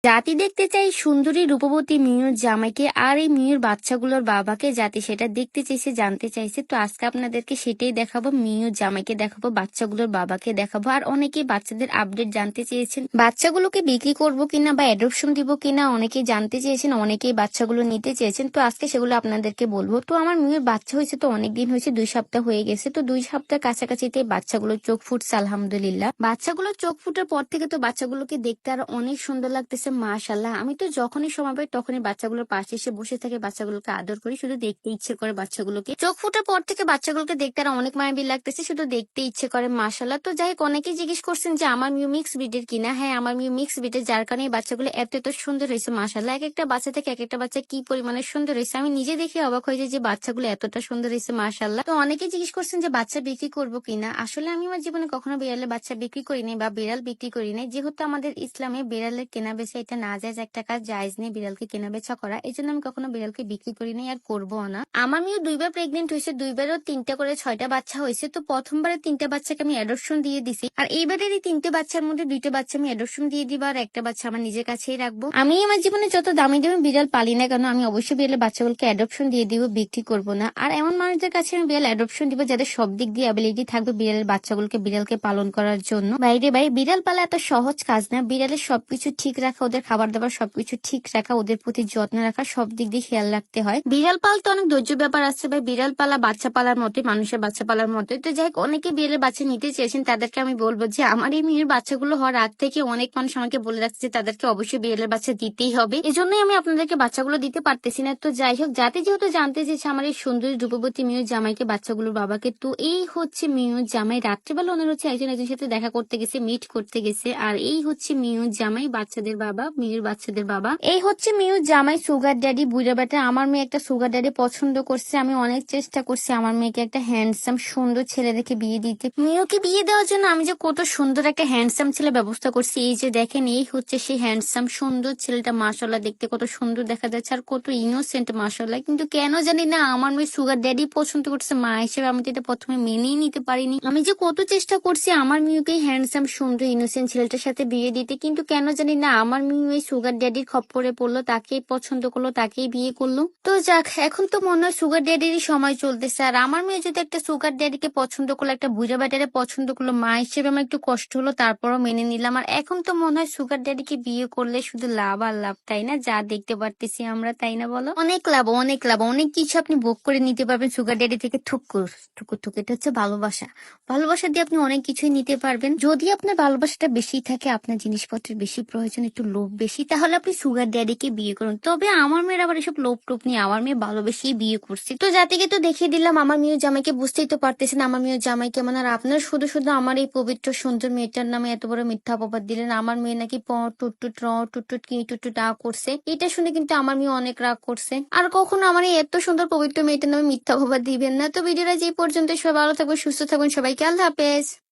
জাতি দেখতে চাই সুন্দরী রূপবতী মিউর জামাইকে আর এই মিউর বাচ্চাগুলোর বাবাকে। জাতি সেটা দেখতে চাইছে, জানতে চাইছে। তো আজকে আপনাদেরকে সেটাই দেখাবো, মিউর জামাইকে দেখাবো, বাচ্চাগুলোর বাবাকে দেখাবো। আর অনেকেই বাচ্চাদের আপডেট জানতে চেয়েছেন, বাচ্চাগুলোকে বিক্রি করবো কিনা বা অ্যাডপশন দিব কিনা অনেকেই জানতে চেয়েছেন, অনেকেই বাচ্চাগুলো নিতে চেয়েছেন। তো আজকে সেগুলো আপনাদেরকে বলবো। তো আমার মিউর বাচ্চা হয়েছে তো অনেকদিন হয়েছে, 2 সপ্তাহ হয়ে গেছে। তো 2 সপ্তাহ কাছাকাছিতে বাচ্চাগুলোর চোখ ফুটছে আলহামদুলিল্লাহ। বাচ্চাগুলোর চোখ ফুটার পর থেকে তো বাচ্চাগুলোকে দেখতে আর অনেক সুন্দর লাগতেছে মাশাআল্লাহ। আমি তো যখনই সময় পাই তখনই বাচ্চাগুলোর পাশে এসে বসে থাকে, বাচ্চাগুলোকে আদর করি, শুধু দেখতে ইচ্ছে করে বাচ্চাগুলোকে। চোখ ফুটার পর থেকে বাচ্চাগুলোকে দেখতে আর অনেক মায়াবী লাগতেছে, শুধু দেখতে ইচ্ছে করে মাশাআল্লাহ। তো যাই হোক, অনেকেই জিজ্ঞেস করছেন যে আমার মিউ মিক্স ব্রিডের কিনা। হ্যাঁ, আমার মিউ মিক্স ব্রিডের, যার কারণে এই বাচ্চাগুলো এত এত সুন্দর হয়েছে মাশাআল্লাহ। এক একটা বাচ্চা থেকে এক একটা বাচ্চা কি পরিমাণে সুন্দর হয়েছে, আমি নিজে দেখে অবাক হয়েছে যে বাচ্চাগুলো এতটা সুন্দর হয়েছে মাশাআল্লাহ। তো অনেকেই জিজ্ঞেস করছেন যে বাচ্চা বিক্রি করবো কিনা। আসলে আমি আমার জীবনে কখনো বিড়ালের বাচ্চা বিক্রি করিনি বা বিড়াল বিক্রি করিনি, যেহেতু আমাদের ইসলামে বিড়ালের কেনা বেচা এটা না জায়েজ একটা কাজ, জায়েজ নেই বিড়ালকে কেনা বেচা করা। এই জন্য আমি কখনো বিড়ালকে বিক্রি করিনি আর করবো না। আমার মেয়ে 2বার প্রেগনেন্ট হয়েছে, 2বারও 3টা করে 6টা বাচ্চা হয়েছে। তো প্রথমবারে 3টা বাচ্চাকে আমি অ্যাডপশন দিয়ে দিছি, আর এইবারের এই 3টে বাচ্চার মধ্যে 2টা বাচ্চা আমি অ্যাডপশন দিয়ে দিব, আর একটা বাচ্চা আমার নিজের কাছেই রাখবো। আমি আমার জীবনে যত দামি দামি বিড়াল পালি না কেন, আমি অবশ্যই বিড়ালের বাচ্চাগুলোকে অ্যাডপশন দিয়ে দিব, বিক্রি করবো না। আর এমন মানুষদের কাছে আমি বিড়াল অ্যাডপশন দিব যাদের সব দিক দিয়ে অ্যাবিলিটি থাকবে বিড়ালের বাচ্চাগুলোকে, বিড়ালকে পালন করার জন্য। বাইরে বাইরে বিড়াল পালা এত সহজ কাজ না। বিড়ালের সবকিছু ঠিক রাখা, ওদের খাবার দাবার সবকিছু ঠিক রাখা, ওদের প্রতি যত্ন রাখা, সব দিক দিয়ে খেয়াল রাখতে হয়। বিড়াল পালতে অনেক ধৈর্য ব্যাপার আছে ভাই। বিড়াল পালা বাচ্চা পালার মতোই, মানুষের বাচ্চা পালার মতোই। তো যাই হোক, অনেকে বিড়ালের বাচ্চা নিতে চেয়েছেন, তাদেরকে আমি বলবো যে আমার এই মেয়ের বাচ্চাগুলো হওয়ার আগ থেকে অনেক মানুষ আমাকে বলে রাখছে যে তাদেরকে অবশ্যই বিড়ালের বাচ্চা দিতেই হবে। এজন্যই আমি আপনাদেরকে বাচ্চাগুলো দিতে পারতেছি না। তো যাই হোক, যাতে যেহেতু জানতে চেয়েছে আমার এই সুন্দরী রূপবতী মিউর জামাইকে, বাচ্চাগুলোর বাবাকে, তো এই হচ্ছে মিউর জামাই। রাত্রেবেলা ওনার হচ্ছে একজন একজনের সাথে দেখা করতে গেছে, মিট করতে গেছে। আর এই হচ্ছে মিউর জামাই, বাচ্চাদের বাবা, মিউর বাচ্চাদের বাবা। এই হচ্ছে মিউর জামাই, সুগার ড্যাডি, বুড়া বেটা। আমার মেয়ে একটা সুগার ড্যাডি পছন্দ করছে। আমি অনেক চেষ্টা করছি আমার মেয়েকে একটা হ্যান্ডসাম সুন্দর ছেলে দেখে বিয়ে দিতে। মিউকে বিয়ে দেওয়ার জন্য আমি যে কত সুন্দর একটা হ্যান্ডসাম ছেলে ব্যবস্থা করছি। এই যে দেখেন, এই হচ্ছে সেই হ্যান্ডসাম সুন্দর ছেলেটা মাশাআল্লাহ। দেখতে কত সুন্দর দেখা যাচ্ছে আর কত ইনোসেন্ট মাশাআল্লাহ। কিন্তু কেন জানি না আমার মেয়ে সুগার ড্যাডি পছন্দ করছে। মা হিসেবে আমি তো এটা প্রথমে মেনেই নিতে পারিনি। আমি যে কত চেষ্টা করছি আমার মিউকে হ্যান্ডসাম সুন্দর ইনোসেন্ট ছেলেটার সাথে বিয়ে দিতে, কিন্তু কেন জানি না আমার মিউ এই সুগার ড্যাডির খপ্পরে পড়লো, তাকেই পছন্দ করলো, তাকেই বিয়ে করলো। তো যাক, এখন তো মনে হয় সুগার ড্যাডিরই সময় চলতেছে। আর আমার মেয়ে যদি একটা সুগার ড্যাডিকে পছন্দ করলো, একটা বুড়া ব্যাটারে পছন্দ করলো, মা হিসেবে আমার একটু কষ্ট হলো, তারপরও মেনে নিলাম। আর এখন তো মনে হয় সুগার ড্যাডিকে বিয়ে করলে শুধু লাভ আর লাভ, তাই না? যা দেখতে পারতেছি আমরা, তাই না বলো? অনেক লাভ, অনেক লাভ, অনেক কিছু আপনি ভোগ করে নিতে পারবেন সুগার ড্যাডি থেকে। ঠুকুর ঠুকুর ঠুক, এটা হচ্ছে ভালোবাসা। ভালোবাসা দিয়ে আপনি অনেক কিছুই নিতে পারবেন। যদি আপনার ভালোবাসাটা বেশি থাকে, আপনার জিনিসপত্রের বেশি প্রয়োজন, একটু লোভ বেশি, তাহলে আপনি সুগার ড্যাডিকে বিয়ে করুন। তবে আমার মেয়ের আবার এসব লোভ টোপ নিয়ে, আমার মেয়ে ভালোবেসেই বিয়ে করছে। তো জাতিকে তো দেখিয়ে দিলাম আমার মেয়ে জামাইকে, বুঝতেই তো পারতেছেন আমার মেয়ে জামাই কেমন। আর আপনার শুধু শুধু আমার এই পবিত্র সুন্দর মেয়েটার নামে এত বড় মিথ্যা অপবাদ দিলেন। আমার মেয়ে নাকি প টুটটুট র টুটটুট কি টুটটুট আ করছে, এটা শুনে কিন্তু আমার মেয়ে অনেক রাগ করছে। আর কখনো আমার এই এত সুন্দর পবিত্র মেয়েটার নামে মিথ্যা অপবাদ দিবেন না। তো ভিডিওটা যে পর্যন্ত, সবাই ভালো থাকবেন, সুস্থ থাকবেন, সবাইকে আল্লাহ হাফেজ।